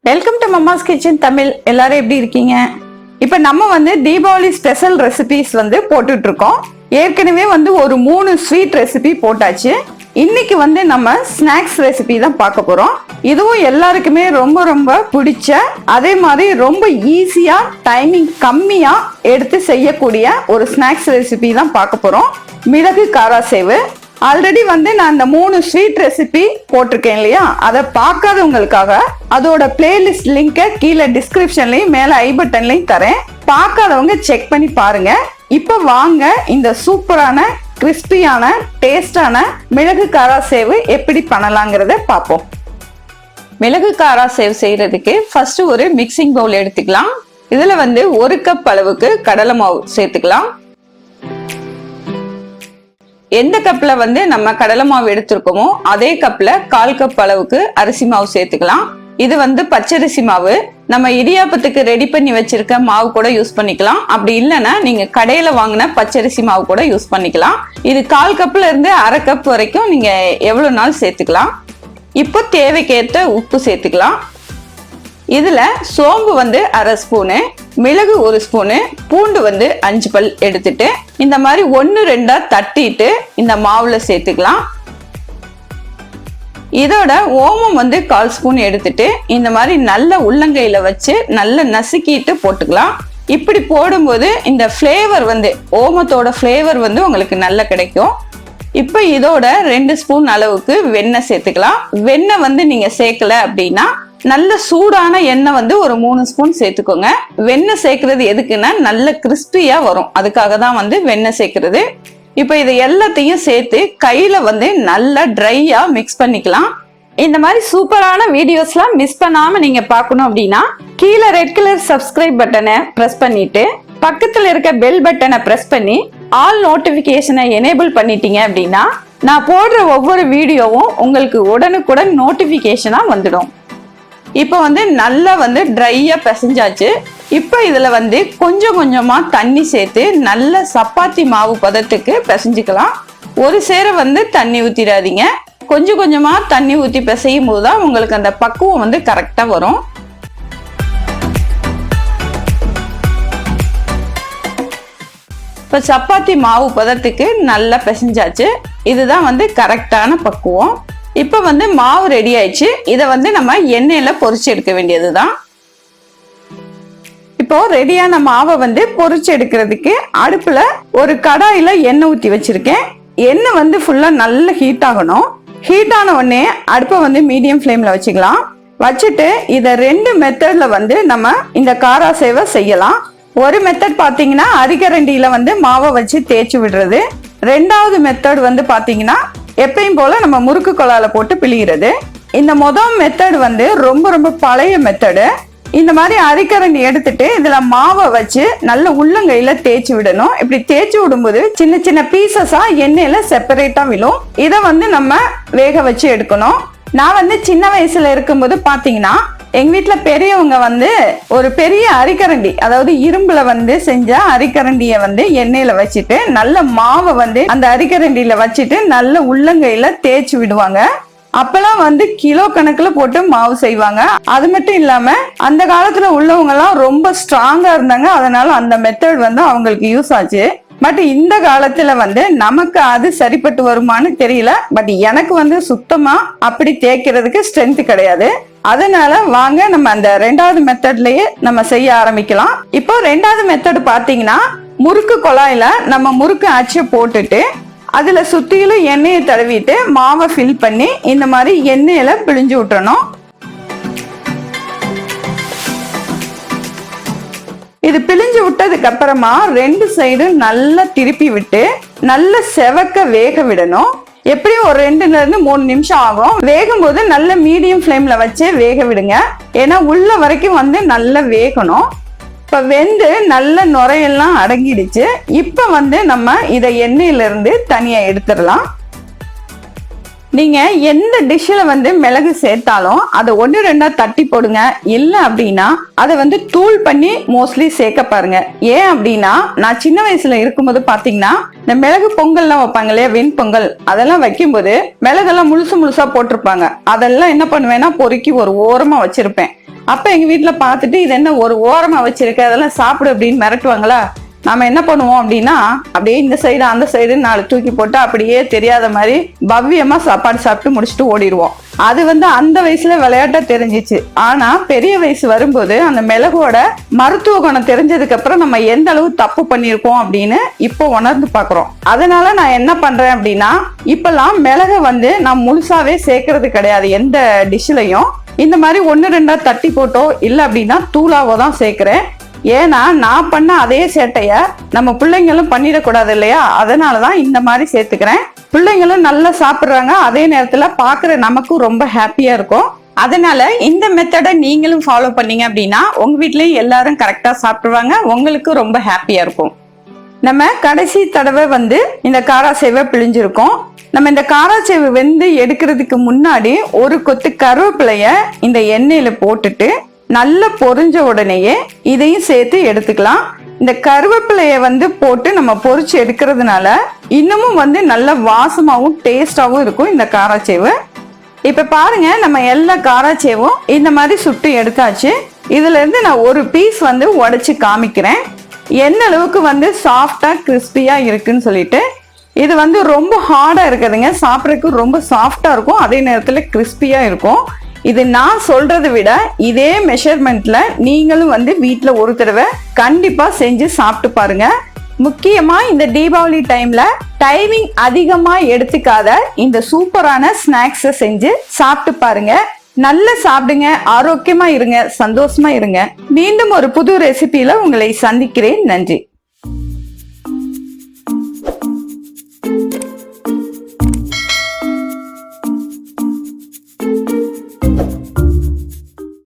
Welcome to Mamma's kitchen Tamil. எல்லாரும் எப்படி இருக்கீங்க? இப்ப நம்ம தீபாவளி ஸ்பெஷல் ரெசிபிஸ் போட்டுட்டு இருக்கோம். ஏற்கனவே ஒரு 3 ஸ்வீட் ரெசிபி போட்டாச்சு. இன்னைக்கு நம்ம ஸ்நாக்ஸ் ரெசிபி தான் பார்க்க போறோம். இதுவும் எல்லாருக்குமே ரொம்ப ரொம்ப பிடிச்ச, அதே மாதிரி ரொம்ப ஈஸியா டைமிங் கம்மியா எடுத்து செய்யக்கூடிய ஒரு ஸ்நாக்ஸ் ரெசிபி தான் பார்க்க போறோம். மிளகு காரா சேவு. ஆல்ரெடி நான் அந்த 3 ஸ்வீட் ரெசிபி போட்டிருக்கேன் இல்லையா, அதை பார்க்காதவங்களுக்காக அதோட பிளேலிஸ்ட் லிங்கை கீழே டிஸ்கிரிப்ஷன்லயும் மேல ஐ பட்டன்லயும் தரேன். பார்க்காதவங்க செக் பண்ணி பாருங்க. இப்ப வாங்க இந்த சூப்பரான கிறிஸ்பியான டேஸ்டான மிளகு காரா சேவு எப்படி பண்ணலாங்கிறத பார்ப்போம். மிளகு காரா சேவ் செய்யறதுக்கு ஃபர்ஸ்ட் ஒரு மிக்சிங் பவுல் எடுத்துக்கலாம். இதுல 1 கப் அளவுக்கு கடலை மாவு சேர்த்துக்கலாம். எந்த கப்ல நம்ம கடலை மாவு எடுத்திருக்கோமோ அதே கப்ல 1/4 கப் அளவுக்கு அரிசி மாவு சேர்த்துக்கலாம். இது பச்சரிசி மாவு. நம்ம இடியாப்பத்துக்கு ரெடி பண்ணி வச்சிருக்க மாவு கூட யூஸ் பண்ணிக்கலாம். அப்படி இல்லைன்னா நீங்க கடையில வாங்கின பச்சரிசி மாவு கூட யூஸ் பண்ணிக்கலாம். இது 1/4 கப்ல இருந்து 1/2 கப் வரைக்கும் நீங்க எவ்வளவு நாள் சேர்த்துக்கலாம். இப்போ தேவைக்கேற்ற உப்பு சேர்த்துக்கலாம். இதுல சோம்பு 1/2 ஸ்பூனு, மிளகு 1 ஸ்பூனு, பூண்டு 5 பல் எடுத்துட்டு இந்த மாதிரி 1-2 தட்டிட்டு இந்த மாவுல சேர்த்துக்கலாம். இதோட ஓமம் 1/4 ஸ்பூன் எடுத்துட்டு இந்த மாதிரி நல்ல உள்ளங்கையில வச்சு நல்ல நசுக்கிட்டு போட்டுக்கலாம். இப்படி போடும்போது இந்த ஃப்ளேவர் ஓமத்தோட ஃப்ளேவர் உங்களுக்கு நல்லா கிடைக்கும். இப்ப இதோட 2 ஸ்பூன் அளவுக்கு வெண்ணெய் சேர்த்துக்கலாம். வெண்ணெய் நீங்க சேர்க்கல அப்படின்னா நல்ல சூடான எண்ணெய் ஒரு 3 ஸ்பூன் சேர்த்துக்கோங்க. வெண்ணெய் சேர்க்கறது எதுக்குன்னா நல்ல கிறிஸ்பியா வரும், அதுக்காக தான் வெண்ணெய் சேர்க்கறது. இப்ப இதை எல்லாத்தையும் சேர்த்து கையில நல்லா ட்ரையா மிக்ஸ் பண்ணிக்கலாம். இந்த மாதிரி சூப்பரான வீடியோஸ்லாம் மிஸ் பண்ணாம நீங்க பார்க்கணும் அப்படின்னா கீழே ரெட் கலர் சப்ஸ்கிரைப் பட்டனை பிரஸ் பண்ணிட்டு பக்கத்துல இருக்க பெல் பட்டனை பிரஸ் பண்ணி ஆல் நோட்டிபிகேஷனை எனேபிள் பண்ணிட்டீங்க அப்படின்னா நான் போடுற ஒவ்வொரு வீடியோவும் உங்களுக்கு உடனுக்குடன் நோட்டிபிகேஷனா வந்துடும். இப்போ நல்லா ட்ரையா பிசைஞ்சாச்சு. இப்போ இதுல கொஞ்சம் கொஞ்சமா தண்ணி சேர்த்து நல்ல சப்பாத்தி மாவு பதத்துக்கு பிசைஞ்சுக்கலாம். ஒரு சேர தண்ணி ஊத்திடாதீங்க. கொஞ்சம் கொஞ்சமா தண்ணி ஊத்தி பிசையும் போதுதான் உங்களுக்கு அந்த பக்குவம் கரெக்டா வரும். இப்போ சப்பாத்தி மாவு பதத்துக்கு நல்லா பிசைஞ்சாச்சு. இதுதான் கரெக்டான பக்குவம். இப்ப மாவு ரெடி ஆயிடுச்சு. இதை நம்ம எண்ணெயில பொரிச்சு எடுக்க வேண்டியதுதான். இப்போ ரெடியான மாவை பொரிச்சு எடுக்கிறதுக்கு அடுப்புல ஒரு கடாயில எண்ணெய் ஊத்தி வச்சிருக்கேன். எண்ணெய் ஃபுல்லா நல்ல ஹீட் ஆகணும். ஹீட் ஆன உடனே அடுப்பை மீடியம் ஃப்ளேம்ல வச்சுக்கலாம். வச்சுட்டு இதை 2 மெத்தட்ல நம்ம இந்த காரா சேவை செய்யலாம். ஒரு மெத்தட் பாத்தீங்கன்னா அரிக்கரண்டியில மாவை வச்சு தேய்ச்சி விடுறது. 2வது மெத்தட் பாத்தீங்கன்னா எப்பயும் போல நம்ம முறுக்கு கொழால போட்டு பிழிகிறது. இந்த முதல் மெத்தட் ரொம்ப ரொம்ப பழைய மெத்தடு. இந்த மாதிரி அரிக்கரண்டி எடுத்துட்டு இதுல மாவை வச்சு நல்ல உள்ளங்கையில தேய்ச்சி விடணும். இப்படி தேய்ச்சி விடும்போது சின்ன சின்ன பீசஸா எண்ணெயில செப்பரேட்டா விழும். இதை நம்ம வேக வச்சு எடுக்கணும். நான் சின்ன வயசுல இருக்கும்போது பாத்தீங்கன்னா எங்க வீட்டுல பெரியவங்க ஒரு பெரிய அரிக்கரண்டி, அதாவது இரும்புல செஞ்ச அரிக்கரண்டிய எண்ணெயில வச்சுட்டு நல்ல மாவை அந்த அரிக்கரண்டியில வச்சுட்டு நல்ல உள்ளங்கையில தேய்ச்சி விடுவாங்க. அப்பெல்லாம் கிலோ கணக்குல போட்டு மாவு செய்வாங்க. அது மட்டும் இல்லாம அந்த காலத்துல உள்ளவங்க எல்லாம் ரொம்ப ஸ்ட்ராங்கா இருந்தாங்க. அதனால அந்த மெத்தட் அவங்களுக்கு யூஸ் ஆச்சு. பட் இந்த காலத்துல நமக்கு அது சரிப்பட்டு வருமானு தெரியல. பட் எனக்கு சுத்தமா அப்படி தேய்க்கிறதுக்கு ஸ்ட்ரென்த் கிடையாது. அதனால வாங்க நம்ம அந்த 2வது மெத்தட்லயே நம்ம செய்ய ஆரம்பிக்கலாம். இப்போ 2வது மெத்தட் பாத்தீங்கன்னா முறுக்கு குழாயில நம்ம முறுக்கு அச்சு போட்டுட்டு அதுல சுத்திலும் எண்ணெயை தடவிட்டு மாவை ஃபில் பண்ணி இந்த மாதிரி எண்ணெயில பிழிஞ்சு விட்டுறணும். இது பிழிஞ்சு விட்டதுக்கு அப்புறமா 2 சைடும் நல்லா திருப்பி விட்டு நல்ல செவக்க வேக விடணும். எப்படியும் ஒரு 2ல இருந்து 3 நிமிஷம் ஆகும். வேகும் போது நல்ல மீடியம் ஃப்ளேம்ல வச்சு வேக விடுங்க. ஏன்னா உள்ள வரைக்கும் நல்லா வேகணும். இப்ப வெந்து நல்ல நுரையெல்லாம் அடங்கிடுச்சு. இப்ப நம்ம இதை எண்ணெயில இருந்து தனியா எடுத்துடலாம். நீங்க எந்த டிஷ்ல மிளகு சேர்த்தாலும் அதை 1-2 தட்டி போடுங்க. இல்ல அப்படின்னா அதை தூள் பண்ணி மோஸ்ட்லி சேர்க்க பாருங்க. ஏன் அப்படின்னா நான் சின்ன வயசுல இருக்கும்போது பாத்தீங்கன்னா இந்த மிளகு பொங்கல்லாம் வைப்பாங்க இல்லையா, வெண்பொங்கல், அதெல்லாம் வைக்கும்போது மிளகெல்லாம் முழுசா போட்டிருப்பாங்க. அதெல்லாம் என்ன பண்ணுவேன்னா பொறுக்கி ஒரு ஓரமா வச்சிருப்பேன். அப்ப எங்க வீட்டுல பார்த்துட்டு இது என்ன ஒரு ஓரமா வச்சிருக்க, அதெல்லாம் சாப்பிடு அப்படின்னு மிரட்டுவாங்களா. நாம என்ன பண்ணுவோம் அப்படின்னா, அப்படியே இந்த சைடு அந்த சைடு 4 தூக்கி போட்டு அப்படியே தெரியாத மாதிரி பவ்யமா சாப்பாடு சாப்பிட்டு முடிச்சுட்டு ஓடிடுவோம். அது அந்த வயசுல விளையாட்டா தெரிஞ்சிச்சு. ஆனா பெரிய வயசு வரும்போது அந்த மிளகோட மருத்துவ குணம் தெரிஞ்சதுக்கு அப்புறம் நம்ம எந்த அளவு தப்பு பண்ணிருக்கோம் அப்படின்னு இப்போ உணர்ந்து பாக்குறோம். அதனால நான் என்ன பண்றேன் அப்படின்னா, இப்பெல்லாம் மிளகை நான் முழுசாவே சேர்க்கறது கிடையாது. எந்த டிஷ்லயும் இந்த மாதிரி 1-2 தட்டி போட்டோ இல்ல அப்படின்னா தூளாவோ தான் சேர்க்கிறேன். ஏன்னா நான் பண்ண அதே சேட்டைய நம்ம பிள்ளைங்களும் பண்ணிடக்கூடாது இல்லையா. அதனாலதான் இந்த மாதிரி சேர்த்துக்கிறேன். பிள்ளைங்களும் நல்லா சாப்பிடுறாங்க, அதே நேரத்துல பாக்குற நமக்கும் ரொம்ப ஹாப்பியா இருக்கும். அதனால இந்த மெத்தடை நீங்களும் ஃபாலோ பண்ணீங்க அப்படின்னா உங்க வீட்லயும் எல்லாரும் கரெக்டா சாப்பிடுவாங்க, உங்களுக்கு ரொம்ப ஹாப்பியா இருக்கும். நம்ம கடைசி தடவை இந்த காராசேவை பிழிஞ்சிருக்கோம். நம்ம இந்த காராசேவை எடுக்கிறதுக்கு முன்னாடி ஒரு கொத்து கருவேப்பிலைய இந்த எண்ணெயில போட்டுட்டு நல்லா பொரிஞ்ச உடனேயே இதையும் சேர்த்து எடுத்துக்கலாம். இந்த கருவேப்பிலைய போட்டு நம்ம பொரிச்சு எடுக்கிறதுனால இன்னமும் நல்ல வாசமாவும் டேஸ்டாவும் இருக்கும் இந்த காராச்சேவு. இப்ப பாருங்க, நம்ம எல்லா காராச்சேவும் இந்த மாதிரி சுட்டு எடுத்தாச்சு. இதுல இருந்து நான் ஒரு பீஸ் உடைச்சு காமிக்கிறேன். என்ன அளவுக்கு சாஃப்டா கிறிஸ்பியா இருக்குன்னு சொல்லிட்டு. இது ரொம்ப ஹார்டா இருக்குதுங்க, சாப்பிட்றதுக்கு ரொம்ப சாஃப்டா இருக்கும், அதே நேரத்துல கிறிஸ்பியா இருக்கும். இது நான் சொல்றதை விட இதே மெஷர்மெண்ட்ல நீங்களும் வீட்டுல ஒரு தடவை கண்டிப்பா செஞ்சு சாப்பிட்டு பாருங்க. முக்கியமா இந்த தீபாவளி டைம்ல டைமிங் அதிகமா எடுத்துக்காத இந்த சூப்பரான ஸ்நாக்ஸை செஞ்சு சாப்பிட்டு பாருங்க. நல்லா சாப்பிடுங்க, ஆரோக்கியமா இருங்க, சந்தோஷமா இருங்க. மீண்டும் ஒரு புது ரெசிபியில உங்களை சந்திக்கிறேன். நன்றி.